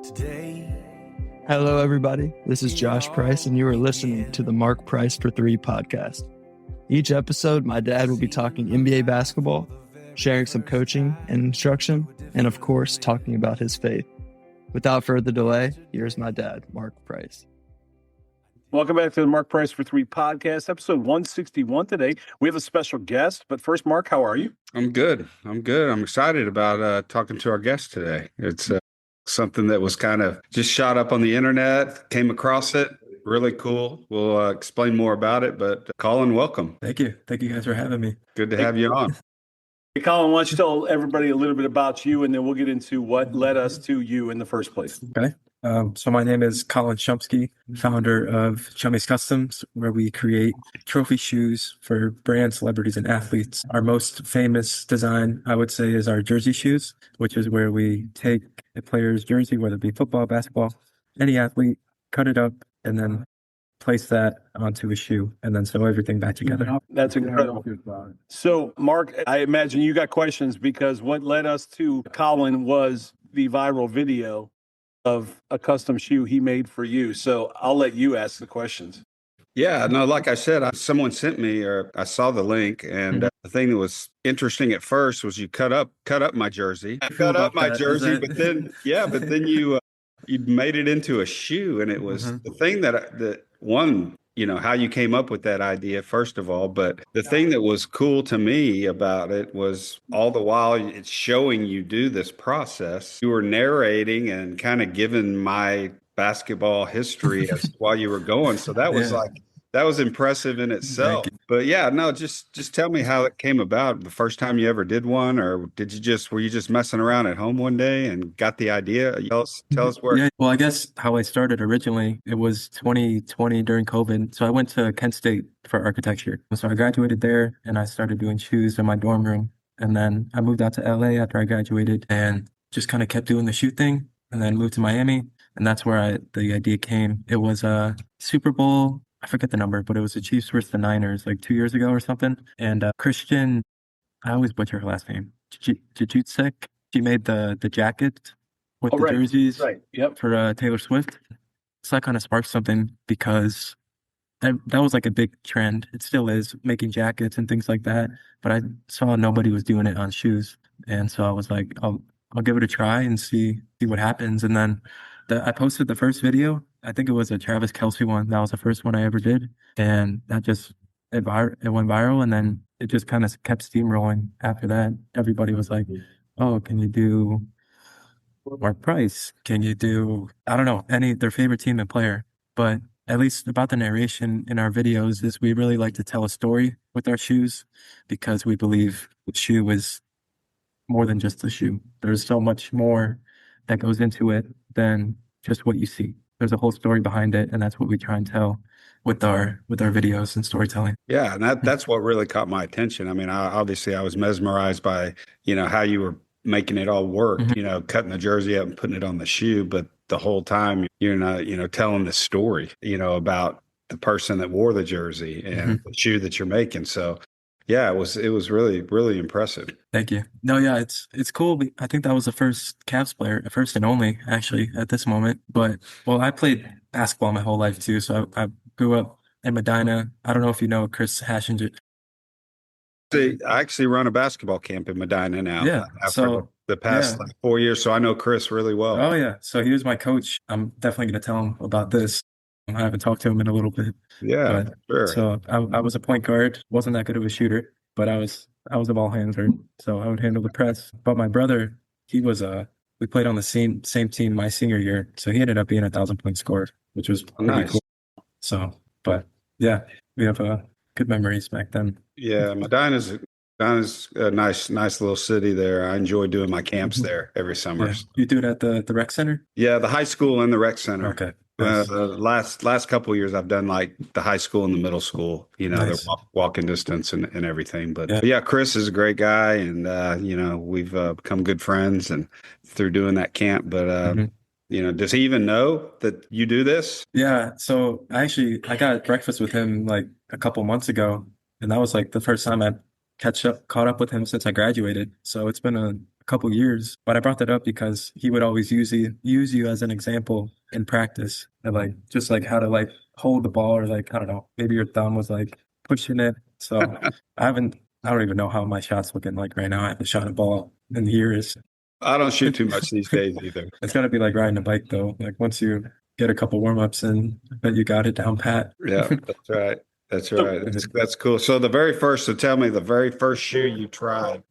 Today. Hello, everybody. This is Josh Price, and you are listening to the Mark Price for 3 podcast. Each episode, my dad will be talking NBA basketball, sharing some coaching and instruction, and of course, talking about his faith. Without further delay, here's my dad, Mark Price. Welcome back to the Mark Price for 3 podcast, episode 161 today. We have a special guest, but first, Mark, how are you? I'm good. I'm excited about talking to our guest today. It's something that was kind of just shot up on the internet, came across it. Really cool. We'll explain more about it, but Colin, welcome. Thank you. Thank you guys for having me. Good to have you on. Hey, Colin, why don't you tell everybody a little bit about you, and then we'll get into what led us to you in the first place. Okay. So my name is Colin Szumski, founder of Chummy's Customs, where we create trophy shoes for brands, celebrities, and athletes. Our most famous design, I would say, is our jersey shoes, which is where we take a player's jersey, whether it be football, basketball, any athlete, cut it up, and then place that onto a shoe, and then sew everything back together. That's incredible. So, Mark, I imagine you got questions because what led us to Colin was the viral video of a custom shoe he made for you. So I'll let you ask the questions. Yeah, no, like I said, someone sent me, or I saw the link, and the thing that was interesting at first was you cut up my jersey. I cut up my jersey, but then you made it into a shoe, and it was the thing that one, you know, how you came up with that idea, first of all. But the thing that was cool to me about it was all the while it's showing you do this process, you were narrating and kind of giving my basketball history as while you were going. So that was that was impressive in itself. But yeah, no, just tell me how it came about. The first time you ever did one, or were you just messing around at home one day and got the idea? Tell us where. Yeah, well, I guess how I started originally, it was 2020 during COVID. So I went to Kent State for architecture. So I graduated there and I started doing shoes in my dorm room. And then I moved out to LA after I graduated and just kind of kept doing the shoe thing, and then moved to Miami. And that's where the idea came. It was a Super Bowl. I forget the number, but it was the Chiefs versus the Niners like 2 years ago or something. And Christian, I always butcher her last name, Jajutsek. She made the jacket with the jerseys for Taylor Swift. So that kind of sparked something because that was like a big trend. It still is, making jackets and things like that. But I saw nobody was doing it on shoes. And so I was like, I'll give it a try and see what happens. And then I posted the first video. I think it was a Travis Kelce one. That was the first one I ever did. And that just, it went viral. And then it just kind of kept steamrolling after that. Everybody was like, oh, can you do Mark Price? Can you do, I don't know, their favorite team and player? But at least about the narration in our videos is we really like to tell a story with our shoes, because we believe the shoe is more than just a shoe. There's so much more that goes into it than just what you see. There's a whole story behind it, and that's what we try and tell with our videos and storytelling. Yeah, and that's what really caught my attention. I mean, I was mesmerized by, you know, how you were making it all work, you know, cutting the jersey up and putting it on the shoe, but the whole time you're not, you know, telling the story, you know, about the person that wore the jersey and the shoe that you're making. So yeah, it was really, really impressive. Thank you. No, yeah, it's cool. I think that was the first Cavs player, first and only, actually, at this moment. But, well, I played basketball my whole life, too. So I grew up in Medina. I don't know if you know Chris Hashinger. I actually run a basketball camp in Medina now. Yeah. After the past 4 years. So I know Chris really well. Oh, yeah. So he was my coach. I'm definitely going to tell him about this. I haven't talked to him in a little bit. Yeah, sure. So I was a point guard. Wasn't that good of a shooter, but I was a ball handler. So I would handle the press. But my brother, he was we played on the same team my senior year. So he ended up being 1,000-point scorer, which was pretty cool. So, but yeah, we have good memories back then. Yeah, Medina's a nice little city there. I enjoy doing my camps there every summer. Yeah. You do it at the rec center? Yeah, the high school and the rec center. Okay. The last couple of years, I've done like the high school and the middle school. You know, they're walking distance and everything. But yeah, Chris is a great guy, and you know, we've become good friends and through doing that camp. But you know, does he even know that you do this? Yeah. So I got breakfast with him like a couple months ago, and that was like the first time I caught up with him since I graduated. So it's been a a couple years. But I brought that up because he would always use you as an example in practice, and like just like how to like hold the ball, or like I don't know, maybe your thumb was like pushing it. So I don't even know how my shot's looking like right now. I haven't shot a ball in years. I don't shoot too much these days either. It's gotta be like riding a bike though. Like once you get a couple warm-ups in, I bet you got it down pat. Yeah, that's right. That's right. That's cool. So tell me the very first shoe you tried,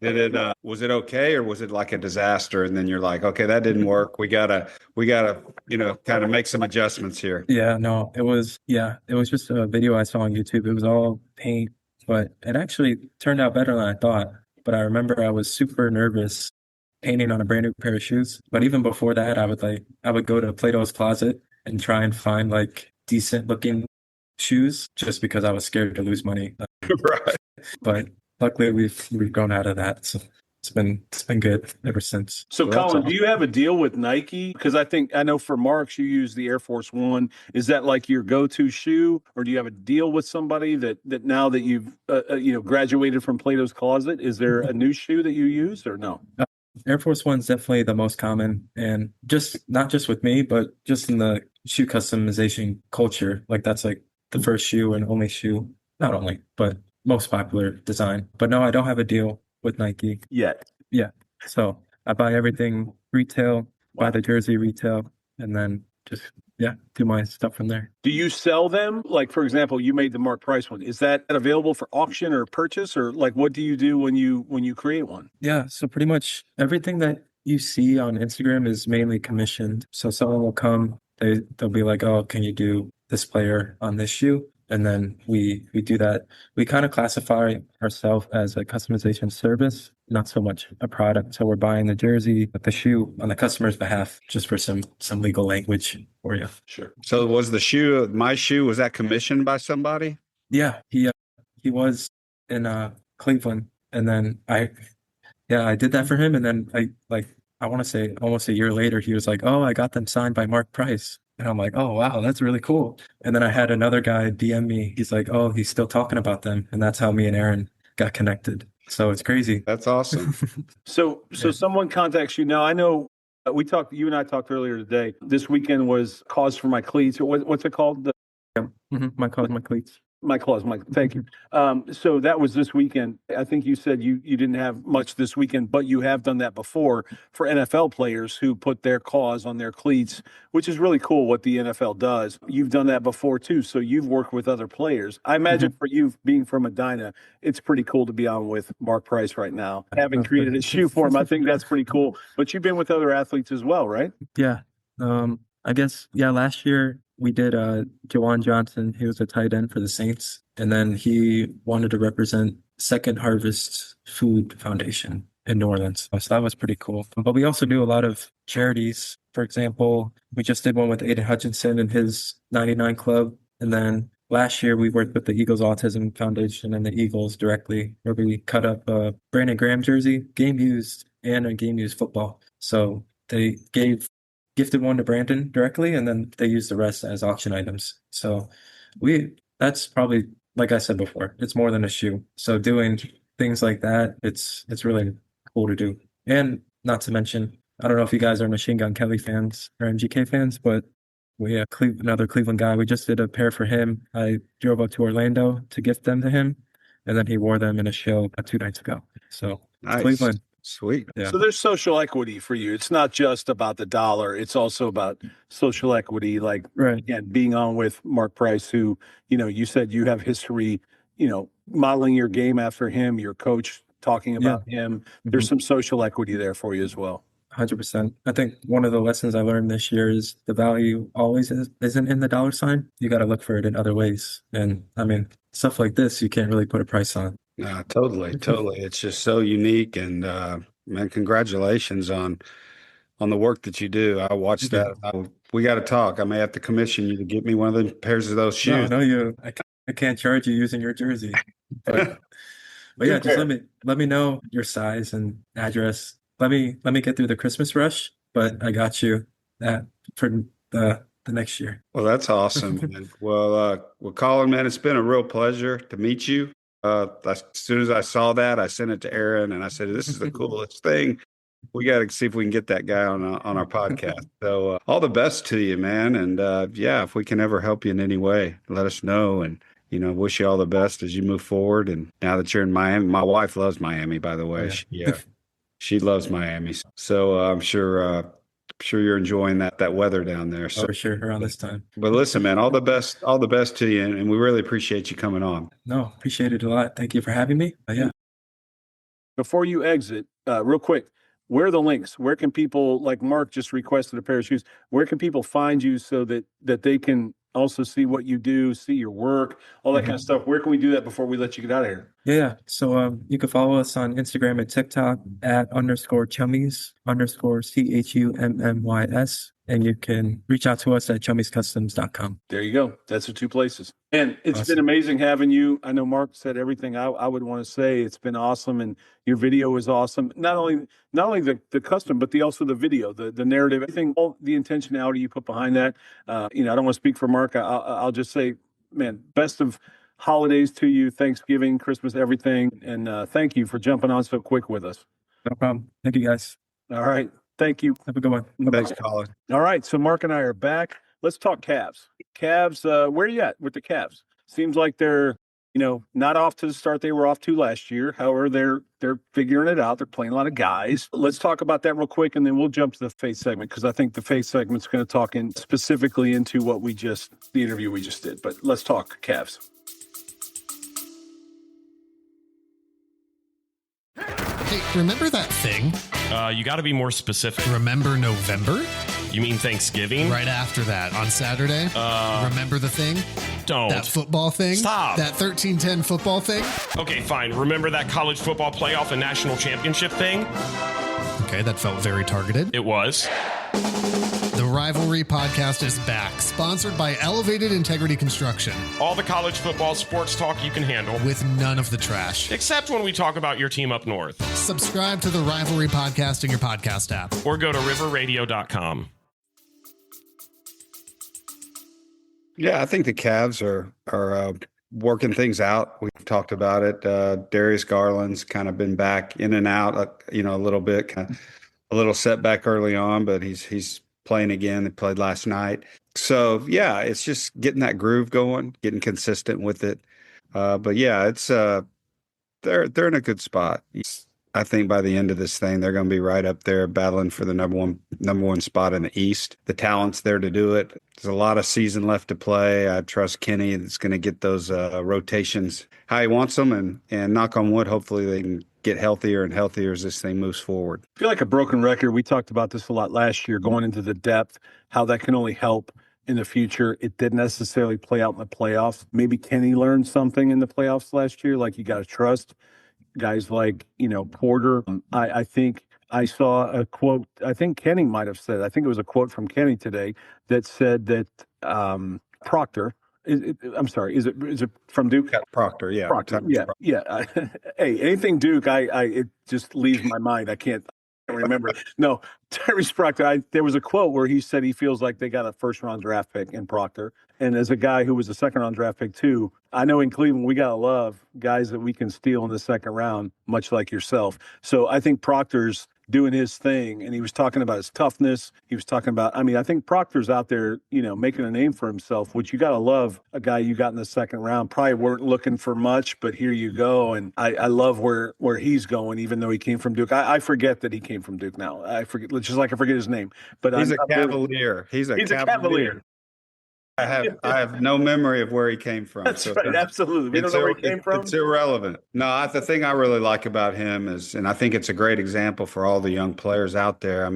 was it okay, or was it like a disaster? And then you're like, okay, that didn't work. We gotta, kind of make some adjustments here. Yeah, no, it was just a video I saw on YouTube. It was all paint, but it actually turned out better than I thought. But I remember I was super nervous painting on a brand new pair of shoes. But even before that, I would go to Plato's Closet and try and find like decent looking shoes just because I was scared to lose money. Right. But luckily we've grown out of that. So it's been good ever since. So, Well, Colin, do you have a deal with Nike? Because I know for Marks, you use the Air Force One. Is that like your go-to shoe, or do you have a deal with somebody that now that you've graduated from Plato's Closet, is there a new shoe that you use, or no? Air Force One's definitely the most common, and just not just with me, but just in the shoe customization culture. Like that's like the first shoe and only shoe, not only, but most popular design. But no, I don't have a deal with Nike Yet. Yeah. So I buy everything retail, buy the jersey retail, and then just do my stuff from there. Do you sell them? Like, for example, you made the Mark Price one. Is that available for auction or purchase, or like what do you do when you create one? Yeah, so pretty much everything that you see on Instagram is mainly commissioned. So someone will come, they'll be like, "Oh, can you do this player on this shoe?" And then we do that. We kind of classify ourselves as a customization service, not so much a product. So we're buying the jersey, the shoe on the customer's behalf, just for some legal language for you. Sure. So was my shoe, was that commissioned by somebody? Yeah, he was in Cleveland, and then I did that for him, and then I want to say almost a year later, he was like, "Oh, I got them signed by Mark Price." And I'm like, "Oh, wow, that's really cool." And then I had another guy DM me. He's like, "Oh, he's still talking about them." And that's how me and Aaron got connected. So it's crazy. That's awesome. So someone contacts you now. I know you and I talked earlier today. This weekend was Cause for My Cleats. What's it called? My cleats. Thank you. So that was this weekend. I think you said you didn't have much this weekend, but you have done that before for NFL players who put their cause on their cleats, which is really cool what the NFL does. You've done that before too, so you've worked with other players. I imagine for you, being from Medina, it's pretty cool to be on with Mark Price right now. Having created a shoe for him, I think that's pretty cool. But you've been with other athletes as well, right? Yeah. I guess, last year we did Jawan Johnson. He was a tight end for the Saints. And then he wanted to represent Second Harvest Food Foundation in New Orleans. So that was pretty cool. But we also do a lot of charities. For example, we just did one with Aiden Hutchinson and his 99 Club. And then last year we worked with the Eagles Autism Foundation and the Eagles directly, where we cut up a Brandon Graham jersey, game used, and a game used football. So they gifted one to Brandon directly, and then they used the rest as auction items. So that's probably, like I said before, it's more than a shoe. So doing things like that, it's really cool to do. And not to mention, I don't know if you guys are Machine Gun Kelly fans or MGK fans, but another Cleveland guy, we just did a pair for him. I drove up to Orlando to gift them to him, and then he wore them in a show 2 nights ago. So Nice. Cleveland. Sweet. Yeah. So there's social equity for you. It's not just about the dollar. It's also about social equity, like Right. again, being on with Mark Price, who, you said you have history, modeling your game after him, your coach talking about him. There's some social equity there for you as well. 100%. I think one of the lessons I learned this year is the value always isn't in the dollar sign. You got to look for it in other ways. And I mean, stuff like this, you can't really put a price on. Totally. It's just so unique, and man, congratulations on the work that you do. I watched that. We got to talk. I may have to commission you to get me one of the pairs of those shoes. No, I can't charge you using your jersey. But yeah, just let me know your size and address. Let me get through the Christmas rush, but I got you that for the next year. Well, that's awesome. Man. Well, Colin, man, it's been a real pleasure to meet you. As soon as I saw that, I sent it to Aaron and I said, "This is the coolest thing." We got to see if we can get that guy on our podcast. So all the best to you, man. And yeah, if we can ever help you in any way, let us know. And wish you all the best as you move forward. And now that you're in Miami, my wife loves Miami, by the way. Yeah. She loves Miami. So I'm sure you're enjoying that weather down there. So, for sure, around this time. But listen, man, all the best to you, and we really appreciate you coming on. No, appreciate it a lot. Thank you for having me. Yeah. Before you exit, real quick, where are the links? Where can people, like Mark just requested a pair of shoes, where can people find you so that they can also see what you do, see your work, all that kind of stuff? Where can we do that before we let you get out of here? Yeah. So you can follow us on Instagram and TikTok at _chummies _CHUMMYS. And you can reach out to us at chummiescustoms.com. There you go. That's the two places. And it's Awesome. been amazing having you. I know Mark said everything I would want to say. It's been awesome. And your video is awesome. Not only the custom, but also the video, the narrative, everything, all the intentionality you put behind that. I don't want to speak for Mark. I'll just say, man, best of holidays to you, Thanksgiving, Christmas, everything. And thank you for jumping on so quick with us. No problem. Thank you, guys. All right. Thank you. Have a good one. Thanks, Colin. All right. So Mark and I are back. Let's talk Cavs. Cavs, where are you at with the Cavs? Seems like they're, not off to the start they were off to last year. However, they're figuring it out. They're playing a lot of guys. Let's talk about that real quick, and then we'll jump to the faith segment, because I think the faith segment's going to talk specifically into the interview we just did. But let's talk Cavs. Hey, remember that thing? You got to be more specific. Remember November? You mean Thanksgiving? Right after that, on Saturday? Remember the thing? Don't. That football thing? Stop. That 13-10 football thing? Okay, fine. Remember that college football playoff and national championship thing? Okay, that felt very targeted. It was. The Rivalry Podcast is back, sponsored by Elevated Integrity Construction, All the college football sports talk you can handle. with none of the trash. Except when we talk about your team up north. Subscribe to the Rivalry Podcast in your podcast app. Or go to riverradio.com. Yeah, I think the Cavs are working things out. We've talked about it. Darius Garland's kind of been back in and out, a little bit, kind of a little setback early on, but he's playing again. They played last night. So yeah, it's just getting that groove going, getting consistent with it. But yeah, it's they're in a good spot. I think by the end of this thing, they're going to be right up there battling for the number one spot in the East. The talent's there to do it. There's a lot of season left to play. I trust Kenny that's going to get those rotations how he wants them, and knock on wood, hopefully they can get healthier and healthier as this thing moves forward. I feel like a broken record. We talked about this a lot last year, going into the depth, how that can only help in the future. It didn't necessarily play out in the playoffs. Maybe Kenny learned something in the playoffs last year, like you got to trust guys like, Porter. I think I saw a quote, I think Kenny might have said, I think it was a quote from Kenny today that said that Proctor, I'm sorry, is it from Duke? Proctor, yeah. Proctor, yeah. Hey, anything Duke, it just leaves my mind. I can't remember. No, Tyrese Proctor, there was a quote where he said he feels like they got a first-round draft pick in Proctor. And as a guy who was a second-round draft pick too, I know in Cleveland we got to love guys that we can steal in the second round, much like yourself. So I think Proctor's doing his thing, and he was talking about his toughness. He was talking about, I think Proctor's out there, making a name for himself, which you got to love. A guy you got in the second round, probably weren't looking for much, but here you go. And I love where he's going, even though he came from Duke. I forget that he came from Duke now. I forget, just like I forget his name. But he's a Cavalier. He's a Cavalier. I have no memory of where he came from. That's right. Absolutely. We don't know where he came from. It's irrelevant. No, the thing I really like about him is, and I think it's a great example for all the young players out there.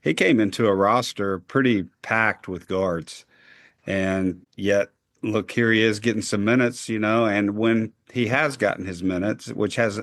He came into a roster pretty packed with guards, and yet look, here he is getting some minutes, and when he has gotten his minutes, which has,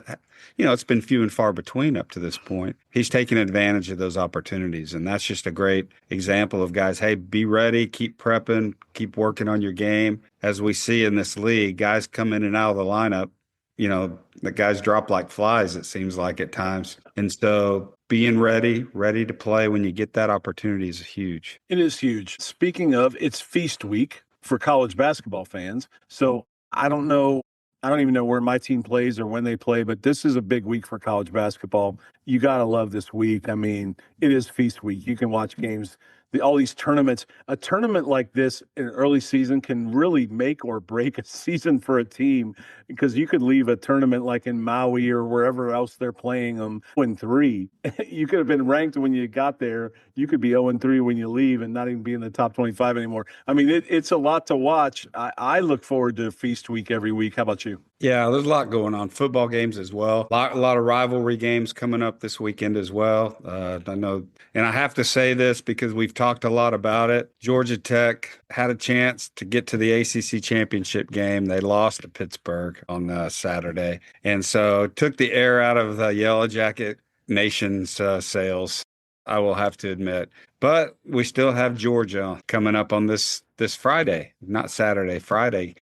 it's been few and far between up to this point, he's taken advantage of those opportunities. And that's just a great example of guys, hey, be ready, keep prepping, keep working on your game. As we see in this league, guys come in and out of the lineup, the guys drop like flies, it seems like at times. And so being ready to play when you get that opportunity is huge. It is huge. Speaking of, it's feast week for college basketball fans. So I don't know. I don't even know where my team plays or when they play, but this is a big week for college basketball. You got to love this week. I mean, it is feast week. You can watch games, all these tournaments. A tournament like this in early season can really make or break a season for a team, because you could leave a tournament like in Maui or wherever else they're playing them 0-3. You could have been ranked when you got there. You could be 0-3 when you leave and not even be in the top 25 anymore. I mean, it's a lot to watch. I look forward to feast week every week. How about you? Yeah, there's a lot going on. Football games as well. A lot of rivalry games coming up this weekend as well. I know, and I have to say this because we've talked a lot about it. Georgia Tech had a chance to get to the ACC championship game. They lost to Pittsburgh on Saturday, and so it took the air out of the Yellow Jacket Nation's sails, I will have to admit. But we still have Georgia coming up on this Friday, not Saturday, Friday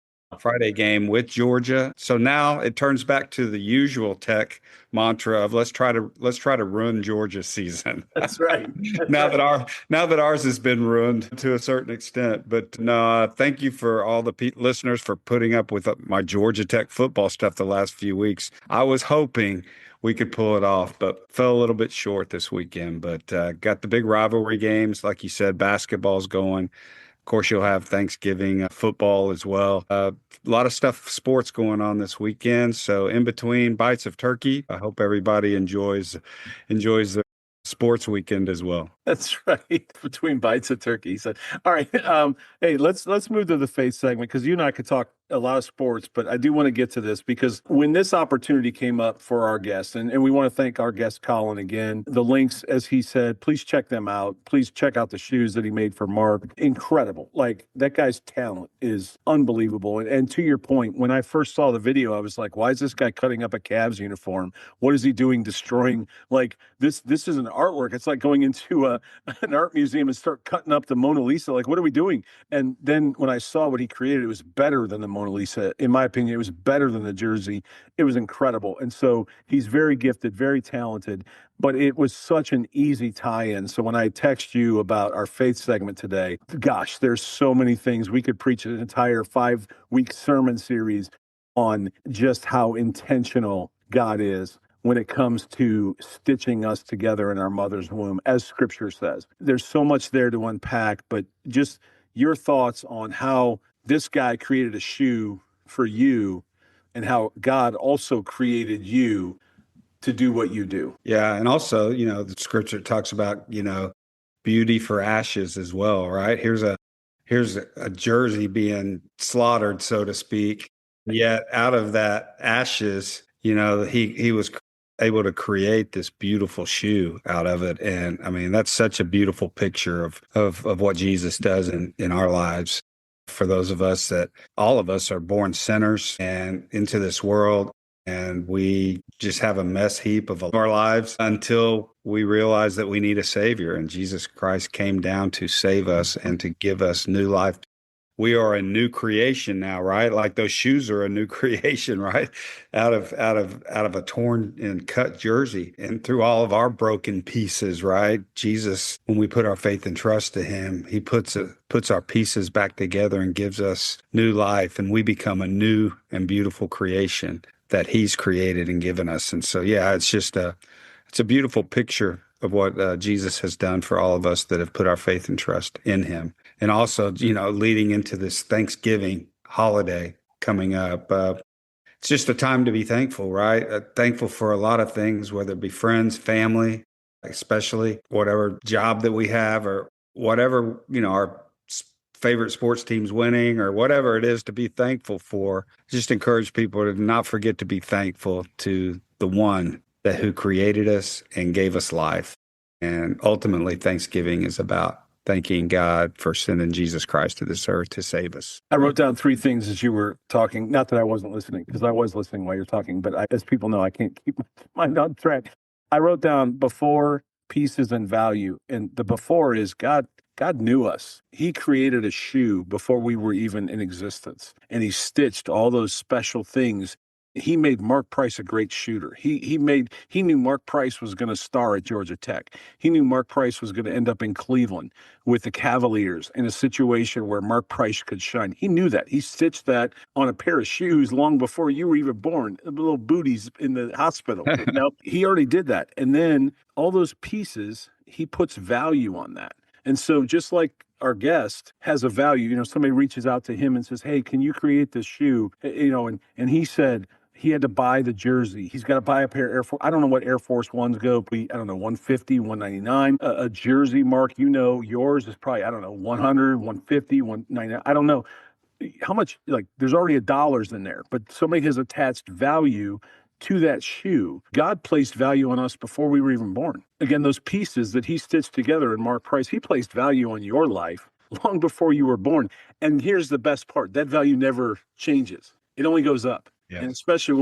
game with Georgia. So now it turns back to the usual Tech mantra of let's try to ruin Georgia's season. That's right. now that ours has been ruined to a certain extent. But no, thank you for all the listeners for putting up with my Georgia Tech football stuff the last few weeks. I was hoping we could pull it off, but fell a little bit short this weekend. But got the big rivalry games, like you said, basketball's going. Of course, you'll have Thanksgiving football as well. A lot of sports going on this weekend. So in between bites of turkey, I hope everybody enjoys the sports weekend as well. That's right. Between bites of turkey. So, all right. Hey, let's move to the faith segment, because you and I could talk a lot of sports, but I do want to get to this because when this opportunity came up for our guest, and we want to thank our guest Colin again. The links, as he said, please check them out. Please check out the shoes that he made for Mark. Incredible. Like, that guy's talent is unbelievable. And to your point, when I first saw the video, I was like, why is this guy cutting up a Cavs uniform? What is he doing destroying? Like, this is an artwork. It's like going into an art museum and start cutting up the Mona Lisa. Like, what are we doing? And then when I saw what he created, it was better than the Mona Lisa. In my opinion, it was better than the jersey. It was incredible. And so he's very gifted, very talented, but it was such an easy tie-in. So when I text you about our faith segment today, gosh, there's so many things. We could preach an entire 5-week sermon series on just how intentional God is when it comes to stitching us together in our mother's womb, as Scripture says. There's so much there to unpack, but just your thoughts on how this guy created a shoe for you and how God also created you to do what you do. Yeah, and also, the Scripture talks about, beauty for ashes as well, right? Here's a jersey being slaughtered, so to speak. Yet out of that ashes, he was able to create this beautiful shoe out of it. And I mean, that's such a beautiful picture of what Jesus does in our lives. For those of us all of us are born sinners and into this world, and we just have a mess heap of our lives until we realize that we need a Savior. And Jesus Christ came down to save us and to give us new life. We are a new creation now, right? Like those shoes are a new creation, right? Out of a torn and cut jersey, and through all of our broken pieces, right? Jesus, when we put our faith and trust to him, he puts our pieces back together and gives us new life, and we become a new and beautiful creation that he's created and given us. And so, yeah, it's a beautiful picture of what Jesus has done for all of us that have put our faith and trust in him. And also, leading into this Thanksgiving holiday coming up, it's just a time to be thankful, right? Thankful for a lot of things, whether it be friends, family, especially whatever job that we have, or whatever, our favorite sports teams winning, or whatever it is to be thankful for. Just encourage people to not forget to be thankful to the one who created us and gave us life. And ultimately, Thanksgiving is about thanking God for sending Jesus Christ to this earth to save us. I wrote down 3 things as you were talking. Not that I wasn't listening, because I was listening while you're talking, but as people know, I can't keep my mind on track. I wrote down before, pieces, and value. And the before is God knew us. He created a shoe before we were even in existence. And he stitched all those special things He made Mark Price a great shooter. He knew Mark Price was going to star at Georgia Tech. He knew Mark Price was going to end up in Cleveland with the Cavaliers in a situation where Mark Price could shine. He knew that. He stitched that on a pair of shoes long before you were even born, the little booties in the hospital. He already did that. And then all those pieces, he puts value on that. And so just like our guest has a value, somebody reaches out to him and says, hey, can you create this shoe? And he said, he had to buy the jersey. He's got to buy a pair of Air Force. I don't know what Air Force Ones go. I don't know, 150, 199. A jersey, Mark, yours is probably, I don't know, 100, 150, 199. I don't know how much, there's already $dollars in there, but somebody has attached value to that shoe. God placed value on us before we were even born. Again, those pieces that he stitched together in Mark Price, he placed value on your life long before you were born. And here's the best part. That value never changes. It only goes up. Yes. And especially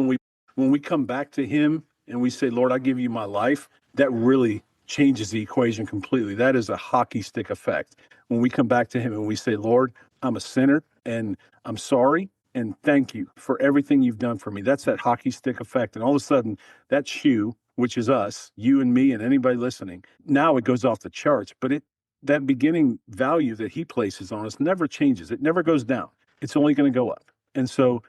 when we come back to him and we say, Lord, I give you my life, that really changes the equation completely. That is a hockey stick effect. When we come back to him and we say, Lord, I'm a sinner and I'm sorry and thank you for everything you've done for me. That's that hockey stick effect. And all of a sudden, that shoe, which is us, you and me and anybody listening, now it goes off the charts. But that beginning value that he places on us never changes. It never goes down. It's only going to go up. And so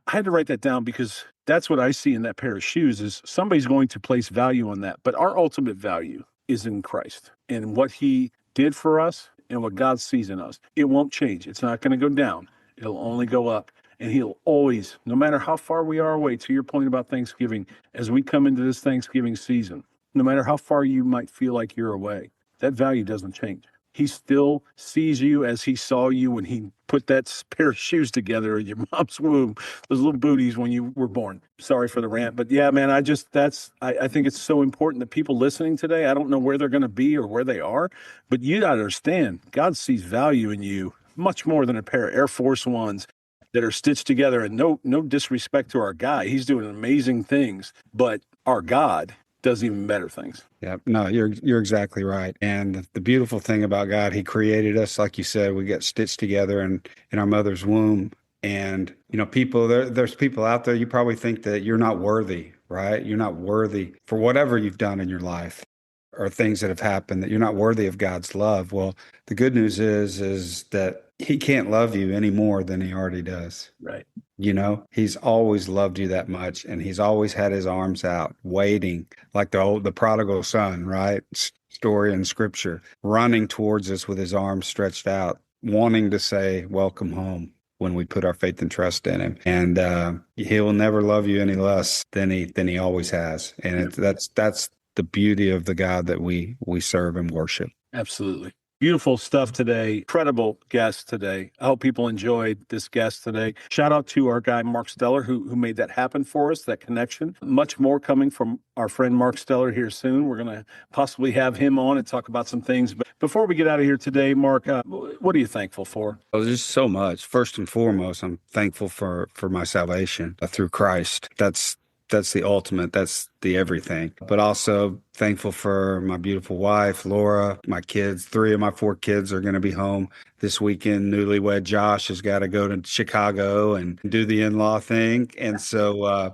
I had to write that down because that's what I see in that pair of shoes is somebody's going to place value on that. But our ultimate value is in Christ and what he did for us and what God sees in us. It won't change. It's not going to go down. It'll only go up. And he'll always, no matter how far we are away, to your point about Thanksgiving, as we come into this Thanksgiving season, no matter how far you might feel like you're away, that value doesn't change. He still sees you as he saw you when he put that pair of shoes together in your mom's womb, those little booties when you were born. Sorry for the rant, but yeah, man, I think it's so important that people listening today, I don't know where they're going to be or where they are, but you got to understand, God sees value in you much more than a pair of Air Force Ones that are stitched together. And no disrespect to our guy. He's doing amazing things, but our God does even better things. Yeah, no, you're exactly right. And the beautiful thing about God, he created us, like you said, we get stitched together in our mother's womb. And, there's people out there, you probably think that you're not worthy, right? You're not worthy for whatever you've done in your life or things that have happened, that you're not worthy of God's love. Well, the good news is that he can't love you any more than he already does. Right. He's always loved you that much, and he's always had his arms out, waiting, like the prodigal son, right? Story in scripture, running towards us with his arms stretched out, wanting to say, welcome home when we put our faith and trust in him. And he'll never love you any less than he always has. And that's the beauty of the God that we serve and worship. Absolutely. Beautiful stuff today. Incredible guest today. I hope people enjoyed this guest today. Shout out to our guy, Mark Steller, who made that happen for us, that connection. Much more coming from our friend Mark Steller here soon. We're going to possibly have him on and talk about some things. But before we get out of here today, Mark, what are you thankful for? Oh, there's so much. First and foremost, I'm thankful for my salvation through Christ. That's the ultimate. That's the everything. But also thankful for my beautiful wife, Laura, my kids. 3 of my 4 kids are going to be home this weekend. Newlywed Josh has got to go to Chicago and do the in-law thing. And so,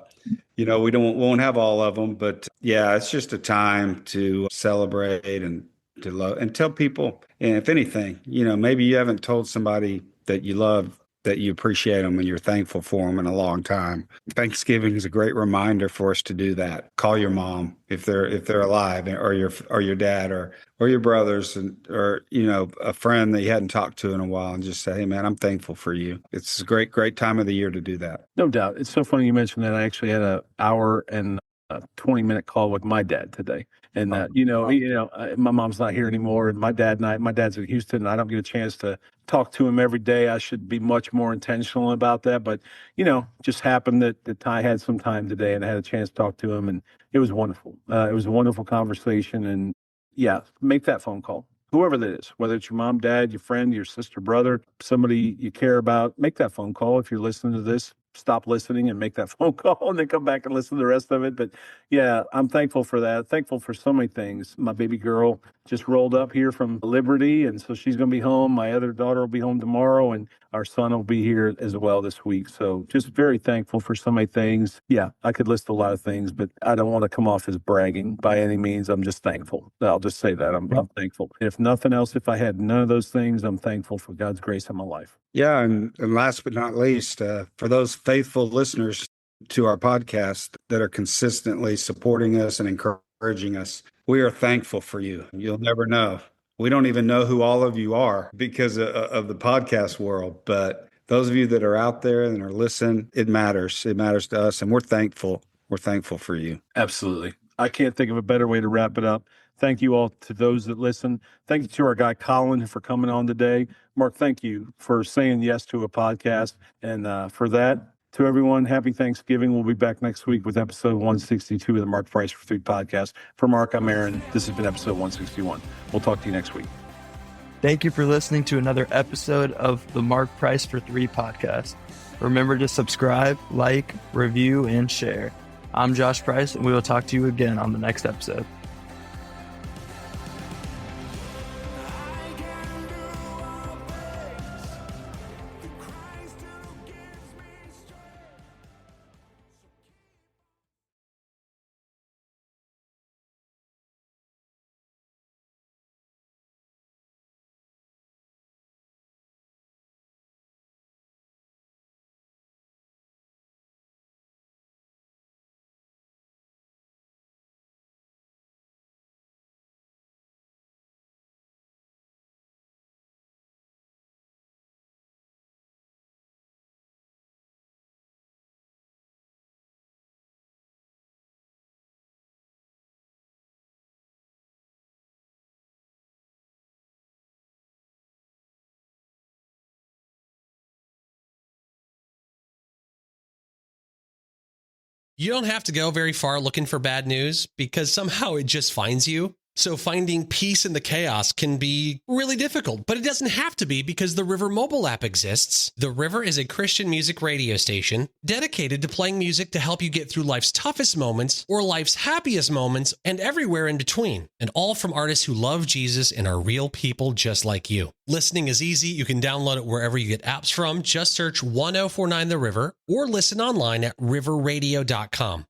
we won't have all of them. But yeah, it's just a time to celebrate and to love and tell people. And if anything, maybe you haven't told somebody that you love, that you appreciate them and you're thankful for them in a long time. Thanksgiving is a great reminder for us to do that. Call your mom if they're alive, or your dad, or your brothers, or a friend that you hadn't talked to in a while, and just say, hey man, I'm thankful for you. It's a great time of the year to do that. No doubt. It's so funny you mentioned that. I actually had an hour and a 20-minute call with my dad today. And my mom's not here anymore, and my dad's in Houston, and I don't get a chance to talk to him every day. I should be much more intentional about that, but just happened that Ty had some time today, and I had a chance to talk to him, and it was wonderful. It was a wonderful conversation, and yeah, make that phone call. Whoever that is, whether it's your mom, dad, your friend, your sister, brother, somebody you care about, make that phone call. If you're listening to this, stop listening and make that phone call and then come back and listen to the rest of it. But yeah, I'm thankful for that. Thankful for so many things. My baby girl, just rolled up here from Liberty. And so she's going to be home. My other daughter will be home tomorrow, and our son will be here as well this week. So just very thankful for so many things. Yeah, I could list a lot of things, but I don't want to come off as bragging by any means. I'm just thankful. I'll just say that. I'm thankful. If nothing else, if I had none of those things, I'm thankful for God's grace in my life. Yeah. And last but not least, for those faithful listeners to our podcast that are consistently supporting us and encouraging us, we are thankful for you. You'll never know. We don't even know who all of you are because of the podcast world, but those of you that are out there and are listening, it matters. It matters to us, and we're thankful. We're thankful for you. Absolutely. I can't think of a better way to wrap it up. Thank you all to those that listen. Thank you to our guy, Colin, for coming on today. Mark, thank you for saying yes to a podcast. And for that, to everyone, happy Thanksgiving. We'll be back next week with episode 162 of the Mark Price for 3 podcast. For Mark, I'm Aaron. This has been episode 161. We'll talk to you next week. Thank you for listening to another episode of the Mark Price for 3 podcast. Remember to subscribe, like, review, and share. I'm Josh Price, and we will talk to you again on the next episode. You don't have to go very far looking for bad news because somehow it just finds you. So finding peace in the chaos can be really difficult, but it doesn't have to be because the River mobile app exists. The River is a Christian music radio station dedicated to playing music to help you get through life's toughest moments or life's happiest moments and everywhere in between. And all from artists who love Jesus and are real people just like you. Listening is easy. You can download it wherever you get apps from. Just search 1049 The River or listen online at riverradio.com.